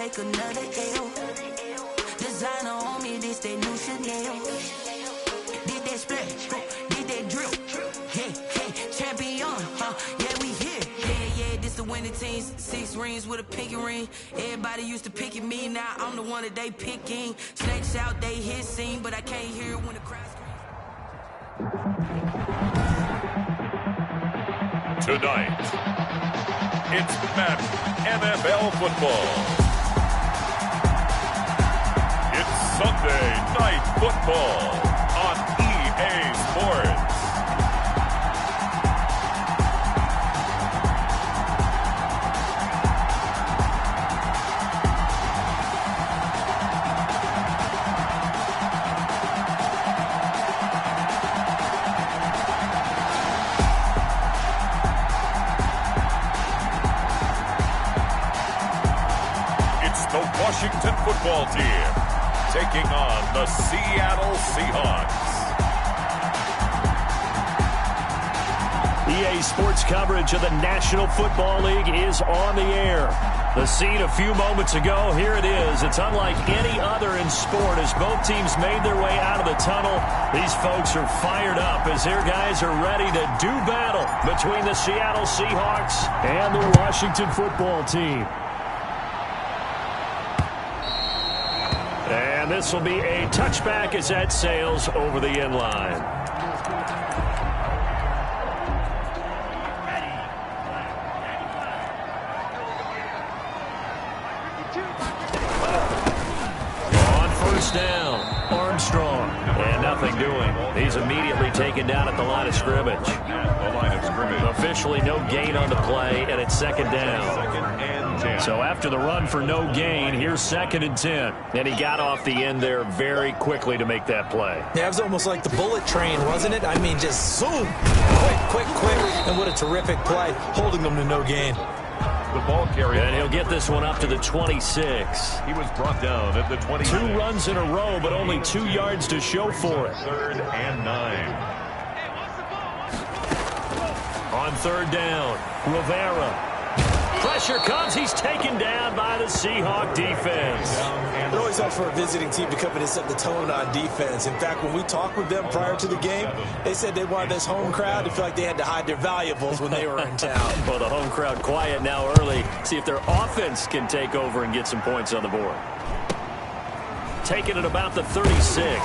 take another L. Designer on me, this that new Chanel. Did that splash, did that drip. Hey, champion, yeah, we here. Yeah, this the winning team. 6 rings with a pinky ring. Everybody used to pick at me, now I'm the one that they picking. Snakes out, they hit scene, but I can't hear it when the crowd screams. Tonight, it's Madden NFL football. It's Sunday Night Football on EA Sports. Washington football team taking on the Seattle Seahawks. EA Sports coverage of the National Football League is on the air. The scene a few moments ago, here it is. It's unlike any other in sport as both teams made their way out of the tunnel. These folks are fired up as their guys are ready to do battle between the Seattle Seahawks and the Washington football team. And this will be a touchback as that sails over the end line. On first down, Armstrong. And nothing doing. He's immediately taken down at the line of scrimmage. Officially no gain on the play, and it's second down. So after the run for no gain, here's 2nd and 10. And he got off the end there very quickly to make that play. Yeah, it was almost like the bullet train, wasn't it? I mean, just zoom. Quick. And what a terrific play, holding them to no gain. The ball carrier. And he'll get this one up to the 26. He was brought down at the 20. 2 runs in a row, but only 2 yards to show for it. 3rd and 9. On 3rd down, Rivera. Pressure comes. He's taken down by the Seahawk defense. It always helps for a visiting team to come in and set the tone on defense. In fact, when we talked with them prior to the game, they said they wanted this home crowd to feel like they had to hide their valuables when they were in town. Well, the home crowd quiet now early. See if their offense can take over and get some points on the board. Taking it about the 36.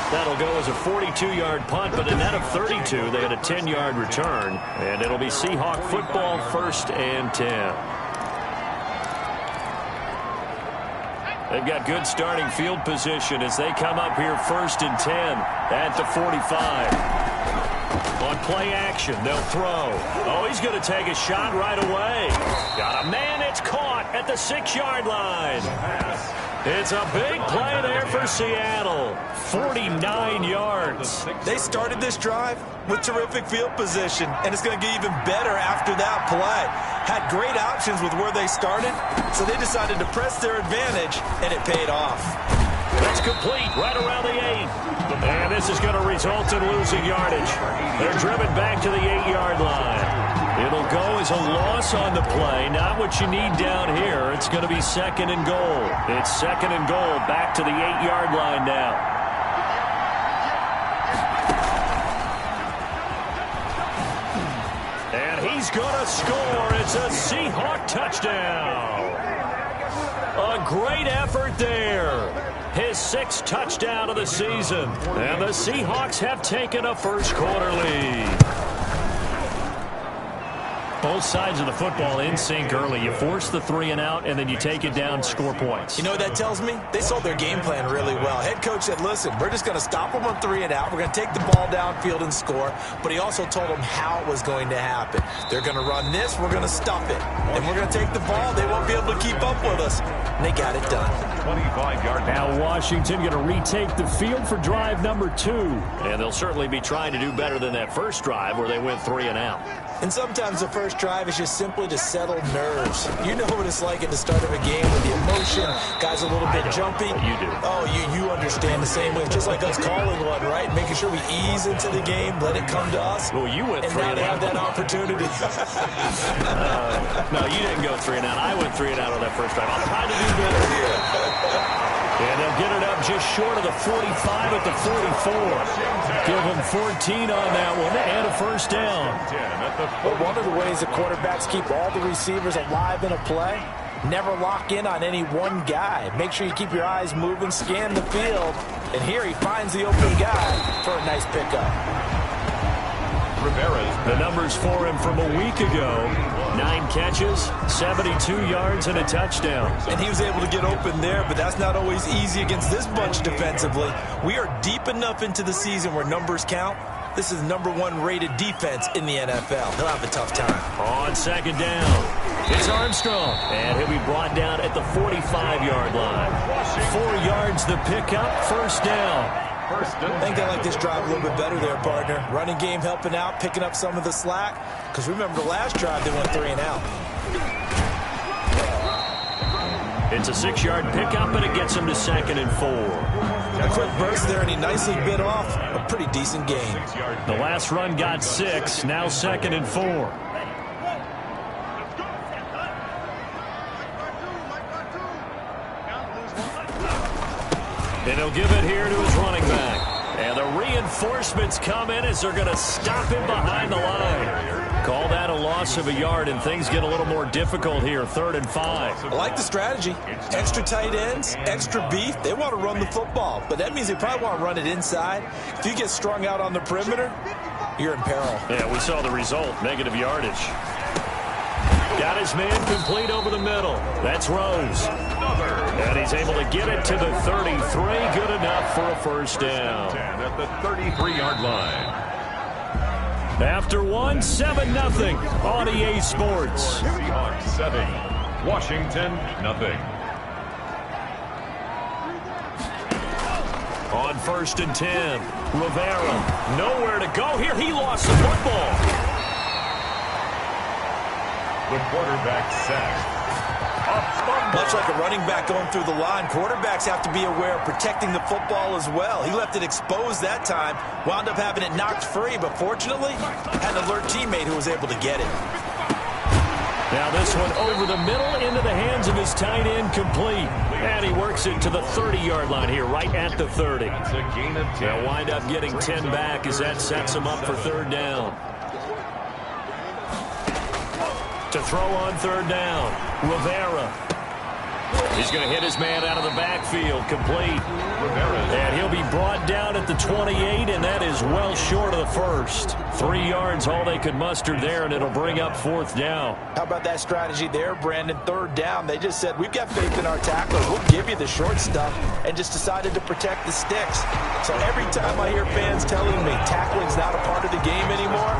That'll go as a 42-yard punt, but a net of 32. They had a 10-yard return, and it'll be Seahawk football 1st and 10. They've got good starting field position as they come up here 1st and 10 at the 45. On play action, they'll throw. Oh, he's going to take a shot right away. Got a man. It's caught at the 6-yard line. It's a big play there for Seattle. 49 yards. They started this drive with terrific field position, and it's going to get even better after that play. Had great options with where they started, so they decided to press their advantage, and it paid off. That's complete right around the 8. And this is going to result in losing yardage. They're driven back to the 8-yard line. It'll go as a loss on the play. Not what you need down here. It's going to be 2nd and goal. It's 2nd and goal back to the 8-yard line now. And he's going to score. It's a Seahawk touchdown. A great effort there. His 6th touchdown of the season. And the Seahawks have taken a first-quarter lead. Both sides of the football in sync early. You force the 3 and out, and then you take it down, score points. You know what that tells me? They sold their game plan really well. Head coach said, listen, we're just going to stop them on 3 and out. We're going to take the ball downfield and score. But he also told them how it was going to happen. They're going to run this. We're going to stop it. And we're going to take the ball. They won't be able to keep up with us. And they got it done. 25-yard. Now Washington going to retake the field for drive number 2. And they'll certainly be trying to do better than that first drive where they went 3 and out. And sometimes the first drive is just simply to settle nerves. You know what it's like at the start of a game with the emotion, guys a little bit jumpy. You do. Oh, you understand the same way. Just like us calling one, right? Making sure we ease into the game, let it come to us. Well, you went and 3 now and they out. have that opportunity. No, you didn't go 3 and out. I went 3 and out on that first drive. I'll try to do better. And they'll get it up just short of the 45 at the 44. Give them 14 on that one and a first down. But one of the ways the quarterbacks keep all the receivers alive in a play, never lock in on any one guy. Make sure you keep your eyes moving, scan the field. And here he finds the open guy for a nice pickup. The numbers for him from a week ago: 9 catches, 72 yards, and a touchdown. And he was able to get open there, but that's not always easy against this bunch defensively. We are deep enough into the season where numbers count. This is #1 rated defense in the NFL. He'll have a tough time. On second down, it's Armstrong, and he'll be brought down at the 45-yard line. 4 yards the pickup, first down. I think they like this drive a little bit better there, partner. Running game helping out, picking up some of the slack. Because remember the last drive, they went 3 and out. It's a 6-yard pickup, and it gets him to 2nd and 4. A quick burst there, and he nicely bit off a pretty decent gain. The last run got 6, now 2nd and 4. And he'll give it here to his running back. And the reinforcements come in as they're going to stop him behind the line. Call that a loss of a yard, and things get a little more difficult here, 3rd and 5. I like the strategy. Extra tight ends, extra beef. They want to run the football, but that means they probably want to run it inside. If you get strung out on the perimeter, you're in peril. Yeah, we saw the result, negative yardage. Got his man complete over the middle. That's Rose. And he's able to get it to the 33. Good enough for a first down. At the 33-yard line. After 1, 7-0 on EA Sports. Seahawks 7, Washington 0. On 1st and 10, Rivera. Nowhere to go here. He lost the football. The quarterback sacked. Much like a running back going through the line, quarterbacks have to be aware of protecting the football as well. He left it exposed that time, wound up having it knocked free, but fortunately had an alert teammate who was able to get it. Now this one over the middle into the hands of his tight end, complete. And he works it to the 30-yard line here, right at the 30. It's a gain of 10. They'll wind up getting 10 back as that sets him up for 3rd down. To throw on 3rd down, Rivera. He's going to hit his man out of the backfield, complete. And he'll be brought down at the 28, and that is well short of the first. 3 yards, all they could muster there, and it'll bring up 4th down. How about that strategy there, Brandon? 3rd down, they just said, we've got faith in our tacklers. We'll give you the short stuff, and just decided to protect the sticks. So every time I hear fans telling me tackling's not a part of the game anymore,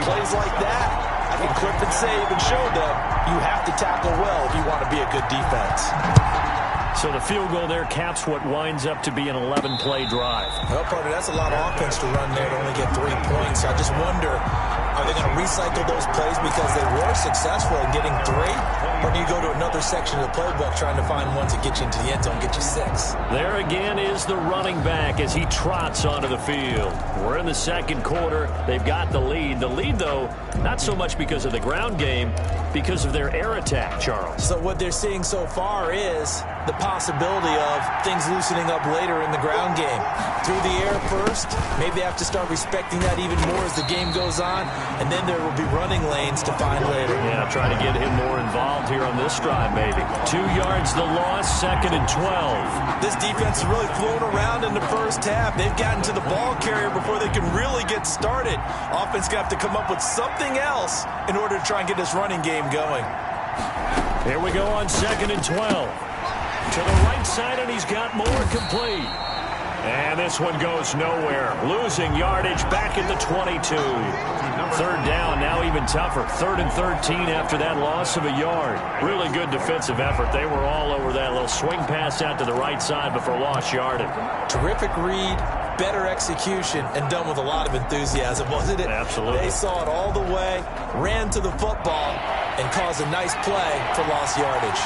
plays like that, I can clip and save and show them you have to tackle well if you want to be a good defense. So the field goal there caps what winds up to be an 11-play drive. Well, partner, that's a lot of offense to run there to only get 3 points. I just wonder, are they going to recycle those plays because they were successful in getting 3? Or do you go to another section of the playbook trying to find ones that get you into the end zone and get you 6? There again is the running back as he trots onto the field. We're in the 2nd quarter. They've got the lead. The lead, though, not so much because of the ground game, because of their air attack, Charles. So what they're seeing so far is the possibility of things loosening up later in the ground game. Through the air first, maybe they have to start respecting that even more as the game goes on, and then there will be running lanes to find later. Yeah, trying to get him more involved here on this drive, maybe. 2 yards the loss, 2nd and 12. This defense has really flown around in the first half. They've gotten to the ball carrier before they can really get started. Offense got to come up with something else in order to try and get this running game going. Here we go on 2nd and 12. To the right side, and he's got more, complete. And this one goes nowhere. Losing yardage back at the 22. 3rd down, now even tougher. 3rd and 13 after that loss of a yard. Really good defensive effort. They were all over that little swing pass out to the right side before lost yardage. Terrific read, better execution, and done with a lot of enthusiasm, wasn't it? Absolutely. They saw it all the way, ran to the football, and caused a nice play for lost yardage.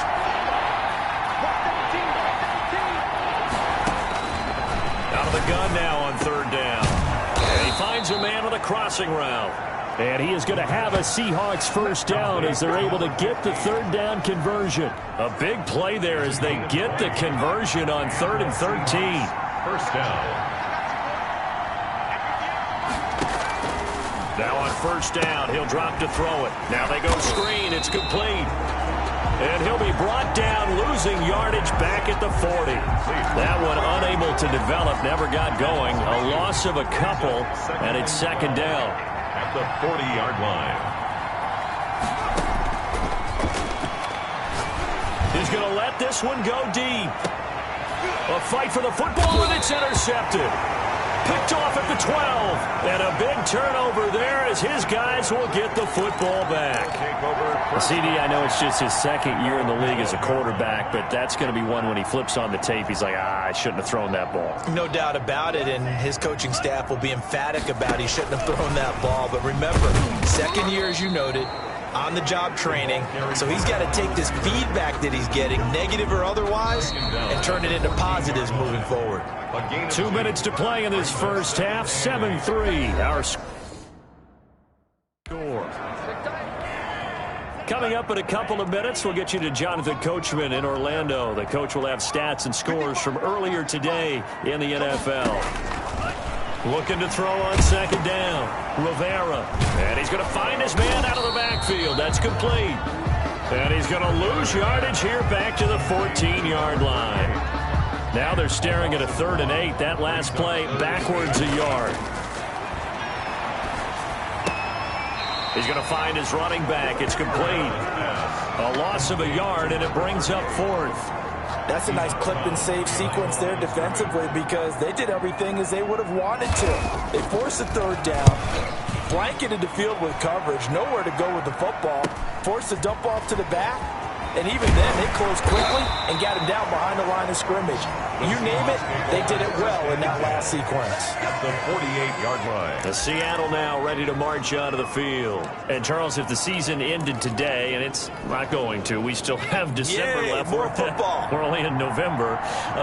Out of the gun now on third down. And he finds a man on a crossing route. And he is going to have a Seahawks first down as they're able to get the third down conversion. A big play there as they get the conversion on 3rd and 13. First down. Now on first down, he'll drop to throw it. Now they go screen. It's complete. And he'll be brought down, losing yardage back at the 40. That one unable to develop, never got going. A loss of a couple, and it's second down. At the 40-yard line. He's going to let this one go deep. A fight for the football, and it's intercepted. Picked off at the 12. And a big turnover there as his guys will get the football back. CD, I know it's just his second year in the league as a quarterback, but that's going to be one when he flips on the tape. He's like, I shouldn't have thrown that ball. No doubt about it, and his coaching staff will be emphatic about he shouldn't have thrown that ball. But remember, second year, as you noted, on-the-job training. So he's got to take this feedback that he's getting, negative or otherwise, and turn it into positives moving forward. 2 minutes to play in this first half. 7-3. Our score. Coming up in a couple of minutes, we'll get you to Jonathan Coachman in Orlando. The coach will have stats and scores from earlier today in the NFL. Looking to throw on second down. Rivera. And he's going to find his man out of the backfield. That's complete. And he's going to lose yardage here back to the 14-yard line. Now they're staring at a 3rd and 8. That last play backwards a yard. He's going to find his running back. It's complete. A loss of a yard, and it brings up 4th. That's a nice clip and save sequence there defensively because they did everything as they would have wanted to. They forced the 3rd down, blanketed the field with coverage, nowhere to go with the football, forced the dump off to the back, and even then they closed quickly and got him down behind the line of scrimmage. You name it, they did it well in that last sequence. At the 48-yard line. The Seattle now ready to march onto the field. And, Charles, if the season ended today, and it's not going to, we still have December left. More football. We're only in November.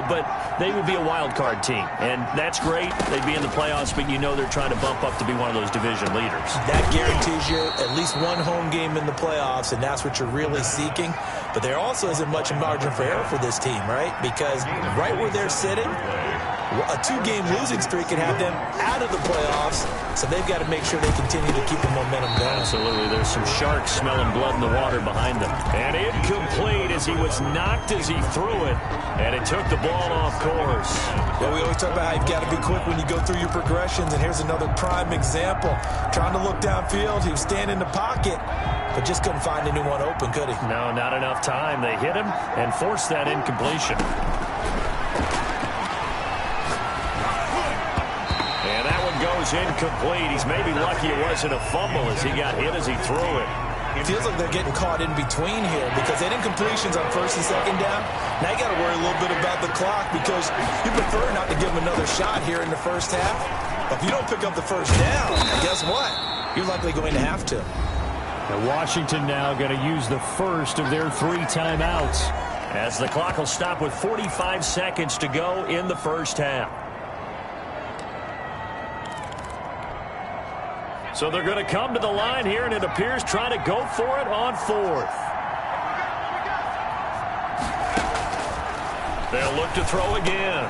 But they would be a wild card team. And that's great. They'd be in the playoffs, but you know they're trying to bump up to be one of those division leaders. That guarantees you at least one home game in the playoffs, and that's what you're really seeking. But there also isn't much margin for error for this team, right? Because right where they're sitting, a 2-game losing streak can have them out of the playoffs, so they've got to make sure they continue to keep the momentum going. Absolutely. There's some sharks smelling blood in the water behind them. And incomplete as he was knocked as he threw it, and it took the ball off course. Well, we always talk about how you've got to be quick when you go through your progressions, and here's another prime example. Trying to look downfield, he was standing in the pocket, but just couldn't find anyone open, could he? No, not enough time. They hit him and forced that incompletion. And that one goes incomplete. He's maybe lucky it wasn't a fumble as he got hit as he threw it. It feels like they're getting caught in between here because they had incompletions on 1st and 2nd down. Now you got to worry a little bit about the clock because you prefer not to give them another shot here in the first half. But if you don't pick up the first down, guess what? You're likely going to have to. Now Washington now going to use the first of their 3 timeouts. As the clock will stop with 45 seconds to go in the first half. So they're going to come to the line here, and it appears trying to go for it on 4th. They'll look to throw again.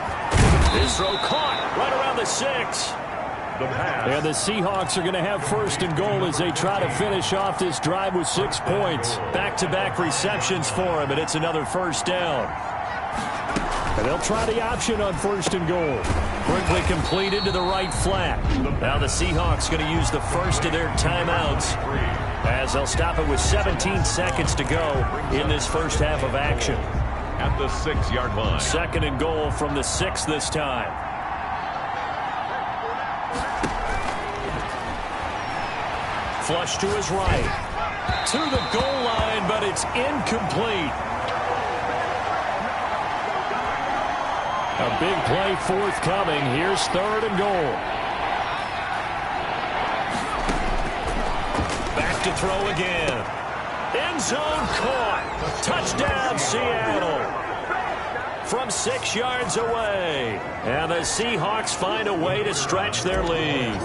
This throw caught right around the 6. And the Seahawks are going to have 1st and goal as they try to finish off this drive with 6 points. Back-to-back receptions for him, and it's another first down. And they'll try the option on 1st and goal. Quickly completed to the right flat. Now the Seahawks going to use the first of their timeouts as they'll stop it with 17 seconds to go in this first half of action. At the 6-yard line. 2nd and goal from the 6 this time. Flush to his right. To the goal line, but it's incomplete. A big play forthcoming. Here's 3rd and goal. Back to throw again. End zone caught. Touchdown, Seattle. From 6 yards away. And the Seahawks find a way to stretch their lead.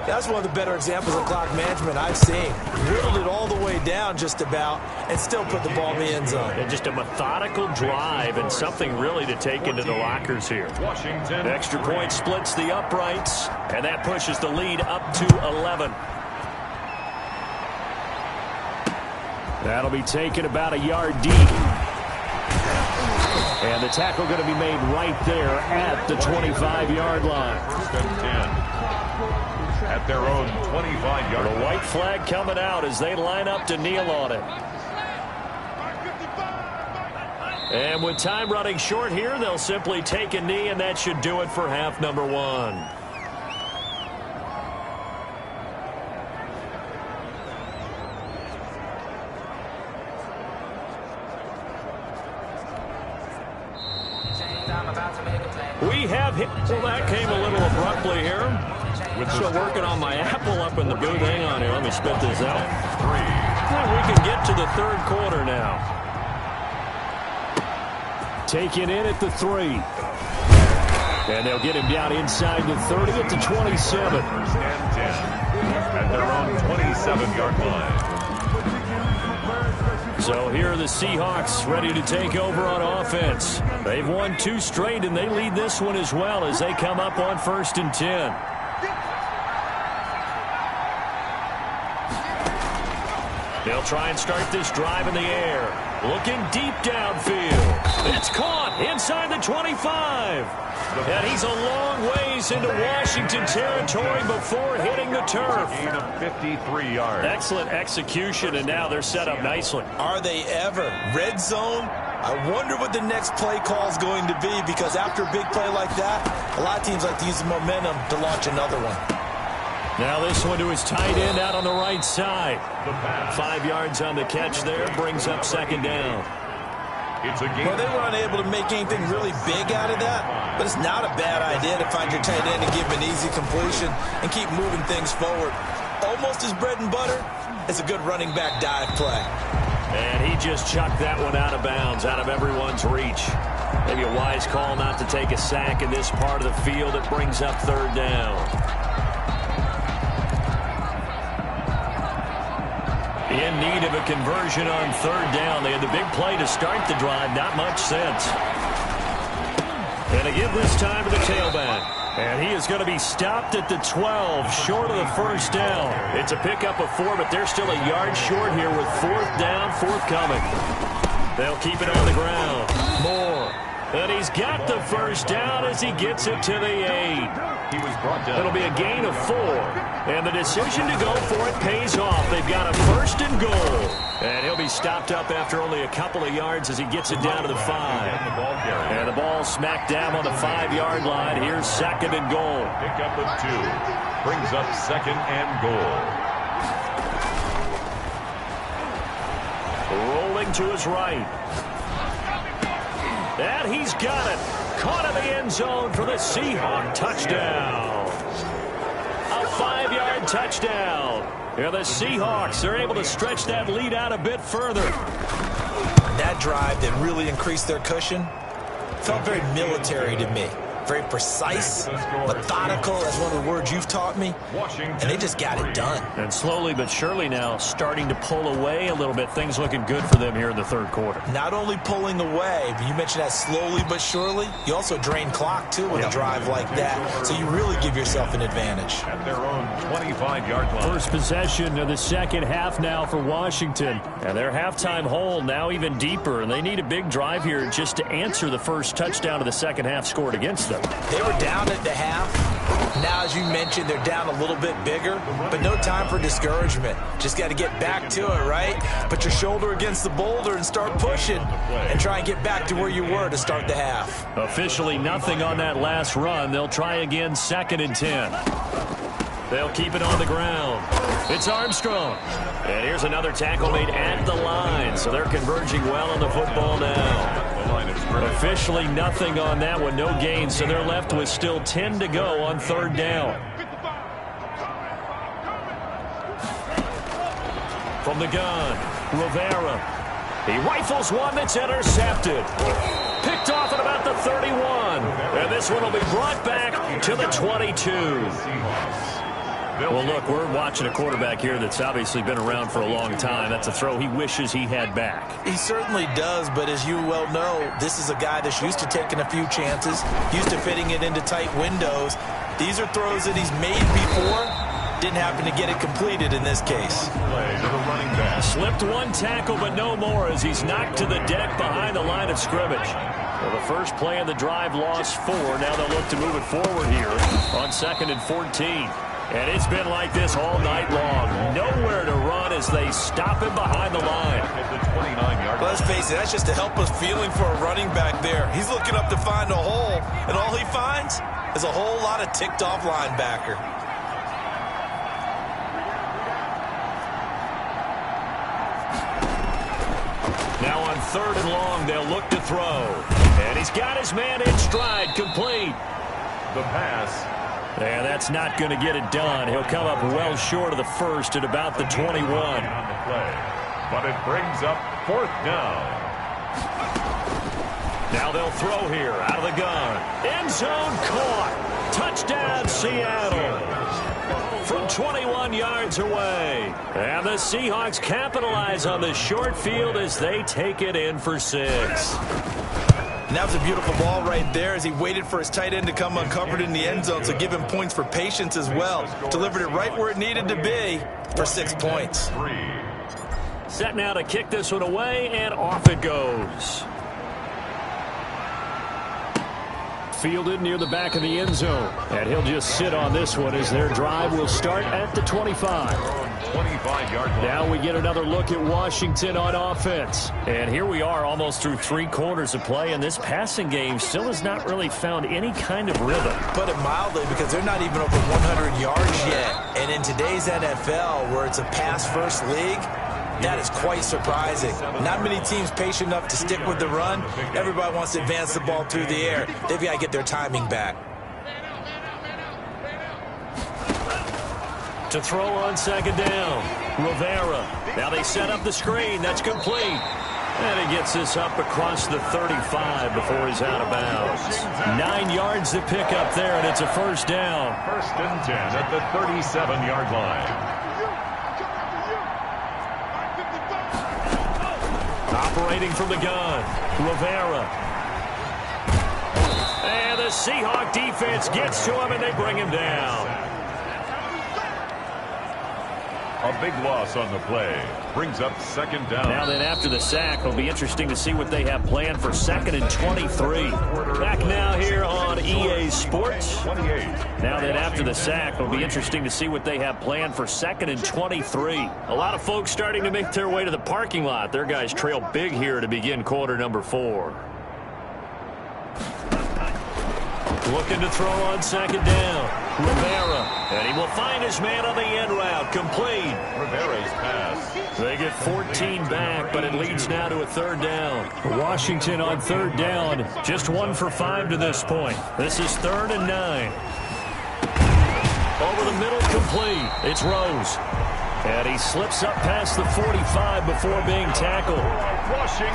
That's one of the better examples of clock management I've seen. Whittled it all the way down just about and still put the ball in the end zone. And just a methodical drive and something really to take into the lockers here. Washington. Extra point splits the uprights, and that pushes the lead up to 11. That'll be taken about a yard deep. And the tackle going to be made right there at the 25-yard line. 10. At their own 25-yard line. The white flag coming out as they line up to kneel on it. And with time running short here, they'll simply take a knee, and that should do it for half number 1. We have hit. Well, that came a little abruptly here. Still working on my Apple up in the booth. Hang on here. Let me spit this out. We can get to the 3rd quarter now. Taken in at the 3. And they'll get him down inside the 30 at the 27. And 10 at their own 27-yard line. So here are the Seahawks ready to take over on offense. They've won 2 straight, and they lead this one as well as they come up on 1st and 10. They'll try and start this drive in the air. Looking deep downfield. It's caught inside the 25. And he's a long ways into Washington territory before hitting the turf. Gain of 53 yards. Excellent execution, and now they're set up nicely. Are they ever? Red zone? I wonder what the next play call is going to be, because after a big play like that, a lot of teams like to use the momentum to launch another one. Now this one to his tight end out on the right side. 5 yards on the catch there, brings up 2nd down. Well, they were unable to make anything really big out of that, but it's not a bad idea to find your tight end and give him an easy completion and keep moving things forward. Almost his bread and butter is a good running back dive play. And he just chucked that one out of bounds, out of everyone's reach. Maybe a wise call not to take a sack in this part of the field. It brings up 3rd down. In need of a conversion on 3rd down. They had the big play to start the drive. Not much sense. And they give this time to the tailback. And he is going to be stopped at the 12, short of the 1st down. It's a pickup of 4, but they're still a yard short here with 4th down forthcoming. They'll keep it on the ground. Moore. And he's got the 1st down as he gets it to the 8. He was brought down. It'll be a gain of 4. And the decision to go for it pays off. They've got a 1st and goal. And he'll be stopped up after only a couple of yards as he gets it down to the 5. And the ball smacked down on the 5-yard line. Here's 2nd and goal. Pickup of 2. Brings up 2nd and goal. Rolling to his right. And he's got it. Caught in the end zone for the Seahawk touchdown. A 5-yard touchdown. And the Seahawks are able to stretch that lead out a bit further. That drive that really increased their cushion felt very military to me. Very precise, methodical, that's one of the words you've taught me. And they just got it done. And slowly but surely now starting to pull away a little bit. Things looking good for them here in the 3rd quarter. Not only pulling away, but you mentioned that slowly but surely. You also drain clock, too, with a drive like that. So you really give yourself an advantage. At their own 25-yard line. First possession of the 2nd half now for Washington. And their halftime hole now even deeper. And they need a big drive here just to answer the first touchdown of the 2nd half scored against them. They were down at the half. Now, as you mentioned, they're down a little bit bigger, but no time for discouragement. Just got to get back to it, right? Put your shoulder against the boulder and start pushing and try and get back to where you were to start the half. Officially nothing on that last run. They'll try again 2nd and 10. They'll keep it on the ground. It's Armstrong. And here's another tackle made at the line. So they're converging well on the football now. The line of Officially nothing on that one, no gain, so they're left with still 10 to go on third down. From the gun, Rivera. He rifles one that's intercepted. Picked off at about the 31. And this one will be brought back to the 22. Well, look, we're watching a quarterback here that's obviously been around for a long time. That's a throw he wishes he had back. He certainly does, but as you well know, this is a guy that's used to taking a few chances, used to fitting it into tight windows. These are throws that he's made before. Didn't happen to get it completed in this case. Slipped one tackle, but no more as he's knocked to the deck behind the line of scrimmage. Well, the first play of the drive lost 4. Now they'll look to move it forward here on 2nd and 14. And it's been like this all night long. Nowhere to run as they stop him behind the line. Let's face it, that's just a helpless feeling for a running back there. He's looking up to find a hole, and all he finds is a whole lot of ticked-off linebacker. Now on 3rd and long, they'll look to throw. And he's got his man in stride, complete. The pass. And that's not going to get it done. He'll come up well short of the first at about the 21. But it brings up 4th down. Now they'll throw here out of the gun. End zone caught. Touchdown, Seattle. From 21 yards away. And the Seahawks capitalize on the short field as they take it in for 6. And that was a beautiful ball right there as he waited for his tight end to come uncovered in the end zone, so give him points for patience as well. Delivered it right where it needed to be for 6 points. Set now to kick this one away, and off it goes. Fielded near the back of the end zone. And he'll just sit on this one as their drive will start at the 25. 25-yard line. Now we get another look at Washington on offense. And here we are almost through 3 quarters of play, and this passing game still has not really found any kind of rhythm. Put it mildly, because they're not even over 100 yards yet. And in today's NFL, where it's a pass-first league, that is quite surprising. Not many teams patient enough to stick with the run. Everybody wants to advance the ball through the air. They've got to get their timing back. To throw on 2nd down, Rivera. Now they set up the screen. That's complete. And he gets this up across the 35 before he's out of bounds. 9 yards to pick up there, and it's a 1st down. 1st and 10 at the 37-yard line. Operating from the gun, Rivera. And the Seahawk defense gets to him, and they bring him down. A big loss on the play. Brings up 2nd down. Now then, after the sack, it'll be interesting to see what they have planned for 2nd and 23. Back now here on EA Sports. 28. Now then, after the sack, it'll be interesting to see what they have planned for 2nd and 23. A lot of folks starting to make their way to the parking lot. Their guys trail big here to begin quarter number 4. Looking to throw on 2nd down. Rivera. And he will find his man on the end route. Complete. Rivera's pass. They get 14 back, but it leads now to a 3rd down. Washington on 3rd down. Just 1 for 5 to this point. This is 3rd and 9. Over the middle, complete. It's Rose. And he slips up past the 45 before being tackled.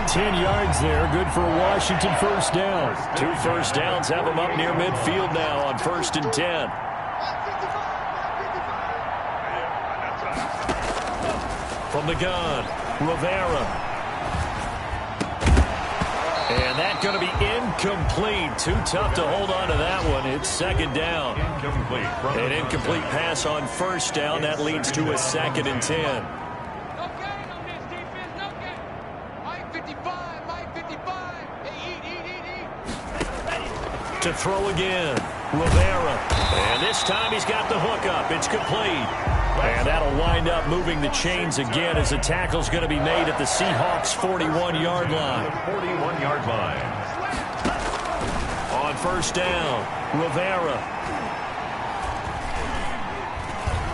10 yards there, good for a Washington 1st down. 2 first downs have him up near midfield now on 1st and 10. From the gun, Rivera. And that's going to be incomplete. Too tough to hold on to that one. It's 2nd down. An incomplete pass on 1st down. That leads to a 2nd and 10. To throw again, Rivera. And this time he's got the hook up. It's complete. And that'll wind up moving the chains again as the tackle's going to be made at the Seahawks' 41-yard line. 41-yard line. On 1st down, Rivera.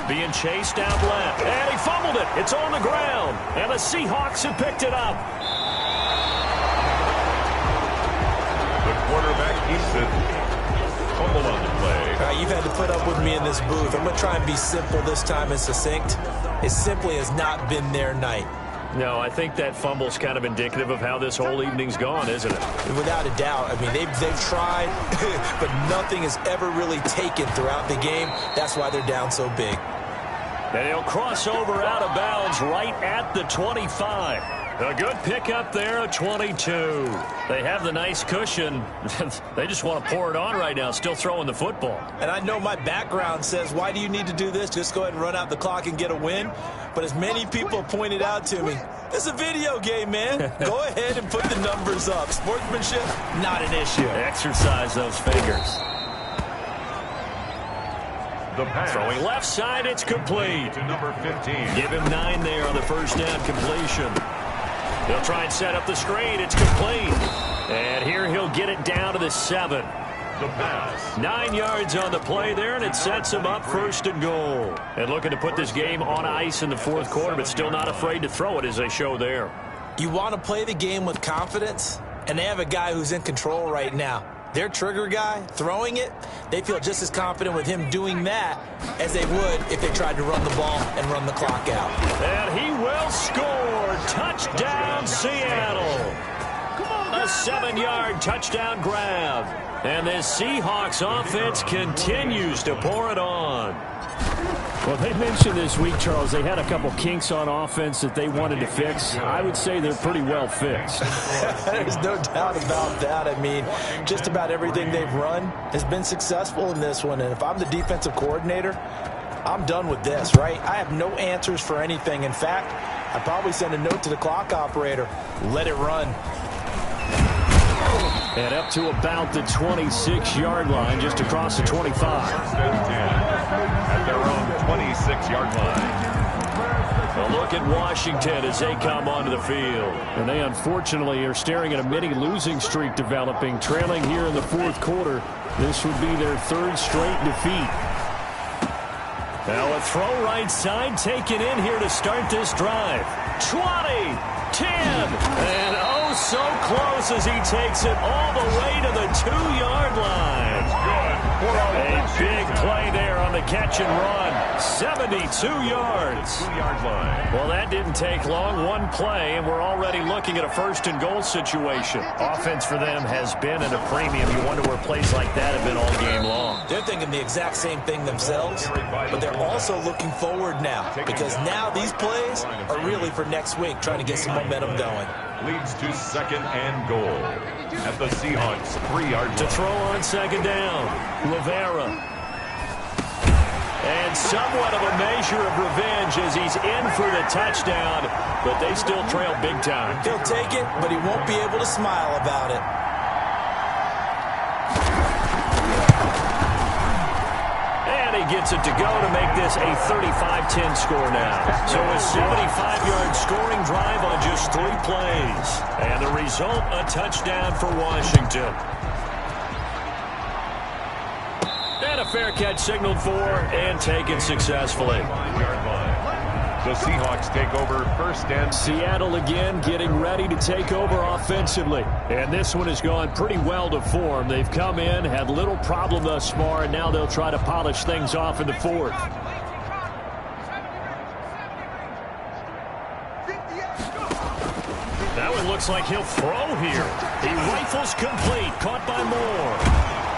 Being chased out left. And he fumbled it. It's on the ground. And the Seahawks have picked it up. keeps it. Fumble on the play. All right, you've had to put up with me in this booth. I'm going to try and be simple this time and succinct. It simply has not been their night. No, I think that fumble's kind of indicative of how this whole evening's gone, isn't it? Without a doubt. I mean, they've tried, but nothing has ever really taken throughout the game. That's why they're down so big. And he'll cross over out of bounds right at the 25. A good pickup there, a 22. They have the nice cushion. They just want to pour it on right now, still throwing the football. And I know my background says, why do you need to do this? Just go ahead and run out the clock and get a win. But as many people pointed out to me, this is a video game, man. Go ahead and put the numbers up. Sportsmanship, not an issue. Exercise those fingers. The pass. Throwing left side, it's complete. To number 15. Give him 9 there on the first down completion. They'll try and set up the screen. It's complete. And here he'll get it down to the 7. The pass. 9 yards on the play there, and it sets him up 1st and goal. And looking to put this game on ice in the 4th quarter, but still not afraid to throw it as they show there. You want to play the game with confidence, and they have a guy who's in control right now. Their trigger guy, throwing it, they feel just as confident with him doing that as they would if they tried to run the ball and run the clock out. And he will score. Touchdown, Seattle. A 7-yard touchdown grab. And this Seahawks offense continues to pour it on. Well, they mentioned this week, Charles, they had a couple kinks on offense that they wanted to fix. I would say they're pretty well fixed. There's no doubt about that. I mean, just about everything they've run has been successful in this one. And if I'm the defensive coordinator, I'm done with this, right? I have no answers for anything. In fact, I'd probably send a note to the clock operator. Let it run. And up to about the 26-yard line, just across the 25. First and 10 at their own 26-yard line. A look at Washington as they come onto the field. And they unfortunately are staring at a mini losing streak developing, trailing here in the 4th quarter. This would be their 3rd straight defeat. Now a throw right side taken in here to start this drive. 20, 10, and oh so close as he takes it all the way to the 2-yard line. A big play there on the catch and run. 72 yards. 2-yard line. Well, that didn't take long. One play, and we're already looking at a 1st and goal situation. Offense for them has been at a premium. You wonder where plays like that have been all game long. They're thinking the exact same thing themselves, but they're also looking forward now because now these plays are really for next week, trying to get some momentum going. Leads to 2nd and goal at the Seahawks 3-yard line. To throw on 2nd down, Rivera. And somewhat of a measure of revenge as he's in for the touchdown, but they still trail big time. He'll take it, but he won't be able to smile about it. And he gets it to go to make this a 35-10 score now. So a 75-yard scoring drive on just 3 plays. And the result, a touchdown for Washington. And a fair catch signaled for and taken successfully. 5-yard line. The Seahawks take over 1st and Seattle again getting ready to take over offensively. And this one has gone pretty well to form. They've come in, had little problem thus far, and now they'll try to polish things off in the 4th. That one looks like he'll throw here. He rifles complete, caught by Moore.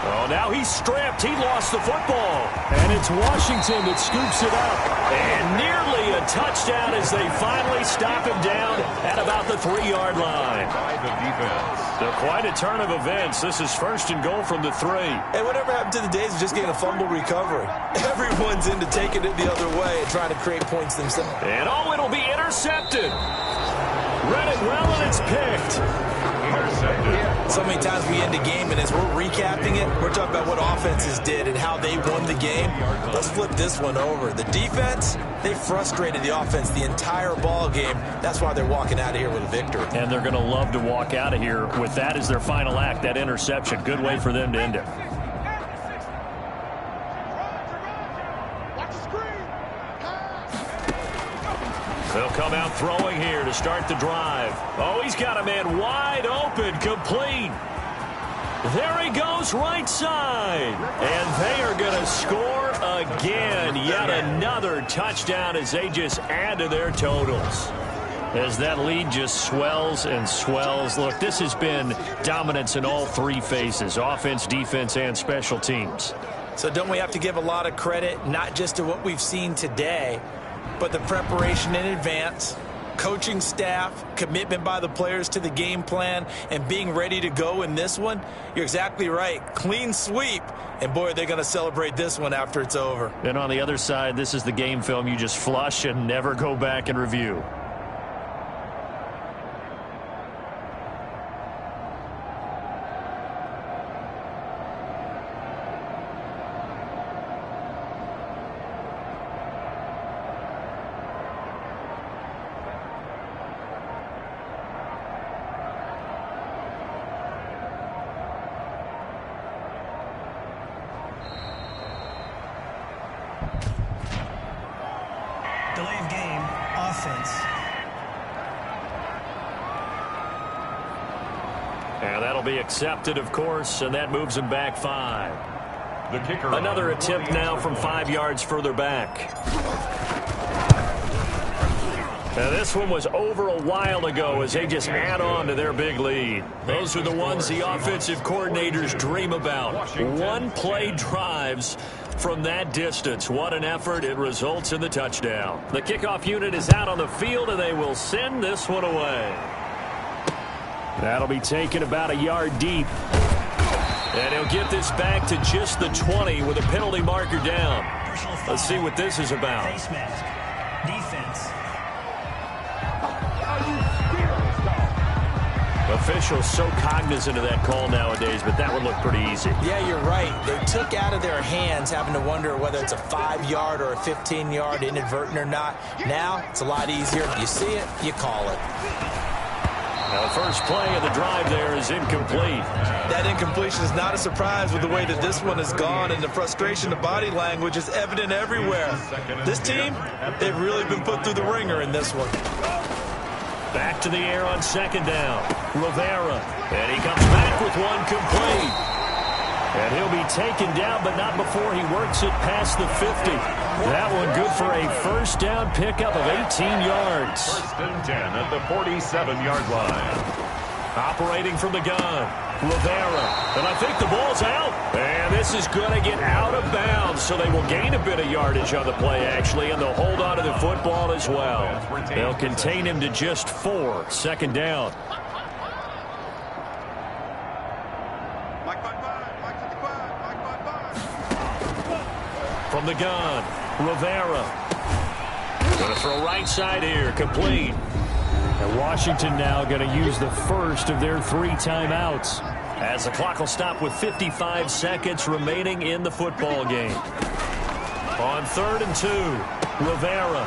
Oh, now he's stripped. He lost the football. And it's Washington that scoops it up. And nearly a touchdown as they finally stop him down at about the 3-yard line. by the defense. They're quite a turn of events. This is 1st and goal from the 3. Hey, whatever happened to the days of just getting a fumble recovery? Everyone's into taking it the other way and trying to create points themselves. And oh, it'll be intercepted. Read it well, and it's picked. Intercepted. So many times we end a game, and as we're recapping it, we're talking about what offenses did and how they won the game. Let's flip this one over. The defense, they frustrated the offense the entire ball game. That's why they're walking out of here with a victory. And they're going to love to walk out of here with that as their final act, that interception. Good way for them to end it. They'll come out throwing here to start the drive. Oh, he's got a man wide open, complete. There he goes right side. And they are going to score again. Yet another touchdown as they just add to their totals. As that lead just swells and swells. Look, this has been dominance in all three phases, offense, defense, and special teams. So don't we have to give a lot of credit, not just to what we've seen today, but the preparation in advance, coaching staff, commitment by the players to the game plan, and being ready to go in this one? You're exactly right. Clean sweep. And, boy, they're going to celebrate this one after it's over. And on the other side, this is the game film you just flush and never go back and review. Delay of game, offense. And that'll be accepted, of course, and that moves him back 5. The kicker. Another attempt now from 5 yards further back. Now this one was over a while ago as they just add on to their big lead. Those are the ones the offensive coordinators dream about. One-play drives from that distance. What an effort. It results in the touchdown. The kickoff unit is out on the field, and they will send this one away. That'll be taken about a yard deep. And he'll get this back to just the 20 with a penalty marker down. Let's see what this is about. Face mask. Defense. Officials so cognizant of that call nowadays, but that would look pretty easy. Yeah, you're right. They took out of their hands having to wonder whether it's a 5-yard or a 15-yard inadvertent or not. Now, it's a lot easier. You see it, you call it. Now, the first play of the drive there is incomplete. That incompletion is not a surprise with the way that this one has gone, and the frustration of body language is evident everywhere. This team, they've really been put through the ringer in this one. Back to the air on second down. Rivera. And he comes back with one complete. And he'll be taken down, but not before he works it past the 50. That one good for a first down pickup of 18 yards. First and 10 at the 47-yard line. Operating from the gun. Rivera. And I think the ball's out. And this is going to get out of bounds, so they will gain a bit of yardage on the play, actually, and they'll hold on to the football as well. They'll contain him to just 4. Second down. From the gun, Rivera. Going to throw right side here, complete. And Washington now going to use the first of their 3 timeouts. As the clock will stop with 55 seconds remaining in the football game. On 3rd and 2, Rivera.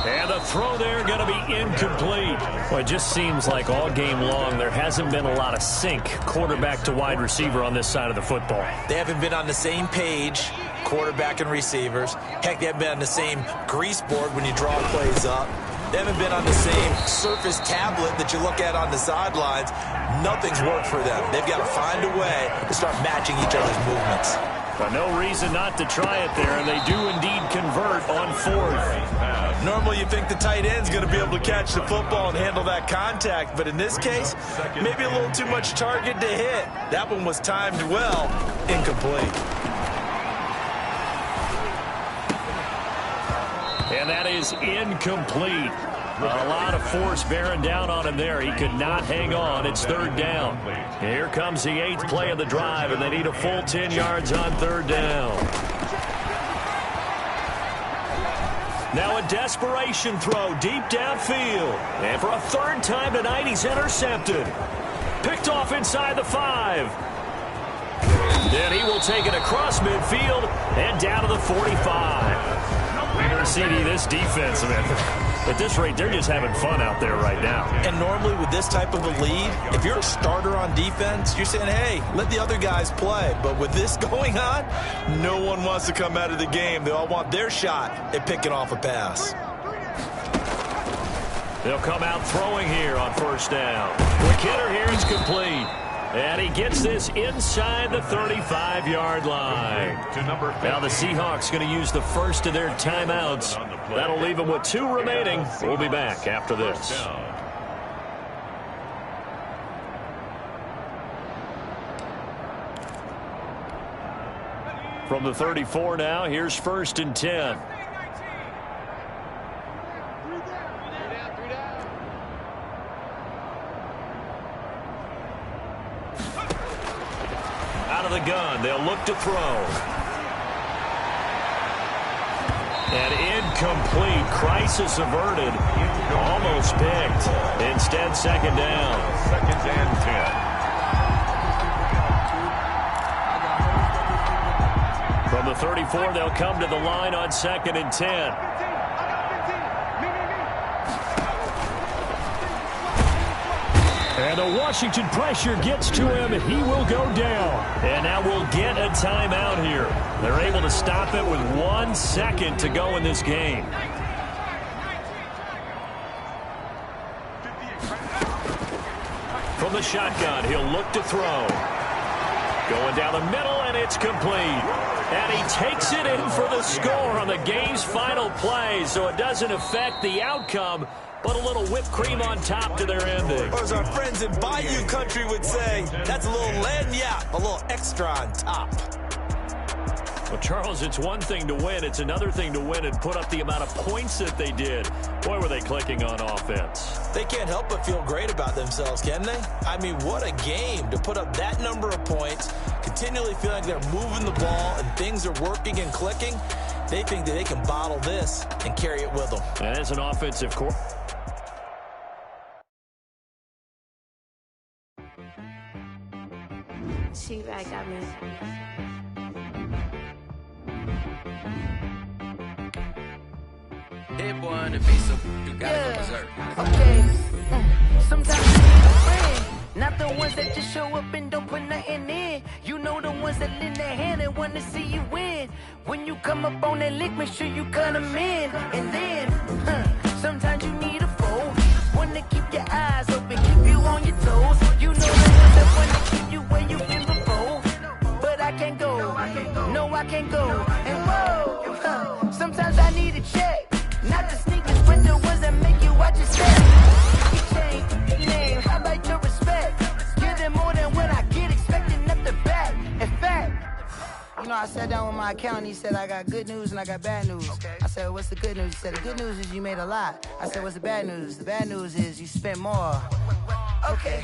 And the throw there going to be incomplete. Well, it just seems like all game long there hasn't been a lot of sync quarterback to wide receiver on this side of the football. They haven't been on the same page, quarterback and receivers. Heck, they haven't been on the same grease board when you draw plays up. They haven't been on the same surface tablet that you look at on the sidelines. Nothing's worked for them. They've got to find a way to start matching each other's movements. But no reason not to try it there, and they do indeed convert on 4th. Normally you think the tight end's going to be able to catch the football and handle that contact, but in this case, maybe a little too much target to hit. That one was timed well, incomplete. And that is incomplete. A lot of force bearing down on him there. He could not hang on. It's 3rd down. Here comes the 8th play of the drive, and they need a full 10 yards on 3rd down. Now a desperation throw deep downfield. And for a 3rd time tonight, he's intercepted. Picked off inside the 5. Then he will take it across midfield and down to the 45. CD, this defense, man, at this rate, they're just having fun out there right now. And normally with this type of a lead, if you're a starter on defense, you're saying, hey, let the other guys play. But with this going on, no one wants to come out of the game. They all want their shot at picking off a pass. They'll come out throwing here on 1st down. The hitter here is complete. And he gets this inside the 35-yard line. Now the Seahawks going to use the first of their timeouts. That'll leave them with 2 remaining. We'll be back after this. From the 34 now, here's 1st and 10. Out of the gun, they'll look to throw. And incomplete. Crisis averted. Almost picked. Instead, 2nd down. 2nd and 10. From the 34, they'll come to the line on 2nd and 10. And the Washington pressure gets to him. He will go down. And now we'll get a timeout here. They're able to stop it with 1 second to go in this game. From the shotgun, he'll look to throw. Going down the middle, and it's complete. And he takes it in for the score on the game's final play, so it doesn't affect the outcome, but a little whipped cream on top to their ending. Or as our friends in Bayou Country would say, that's a little lagniappe, a little extra on top. Well, Charles, it's one thing to win. It's another thing to win and put up the amount of points that they did. Boy, were they clicking on offense. They can't help but feel great about themselves, can they? I mean, what a game to put up that number of points, continually feel like they're moving the ball and things are working and clicking. They think that they can bottle this and carry it with them. And as an offensive core. She back got me. That boy on the beat, so you gotta go berserk. Okay. Sometimes you need a friend, not the ones that just show up and don't put nothing in. You know the ones that lend their hand and want to see you win. When you come up on that lick, make sure you cut them in. And then, sometimes you need a foe, one to keep your eyes open, keep you on your toes. You know the ones that want to keep you where you've been before. But I can't go, no I can't go. And whoa, sometimes I need a check. Not the sneakers, but the ones that make you watch your step. You change your name, how about your respect? Give them more than what I get, expecting nothing back. In fact, you know, I sat down with my accountant, he said, I got good news and I got bad news. I said, what's the good news? He said, the good news is you made a lot. I said, what's the bad news? The bad news is you spent more. Okay.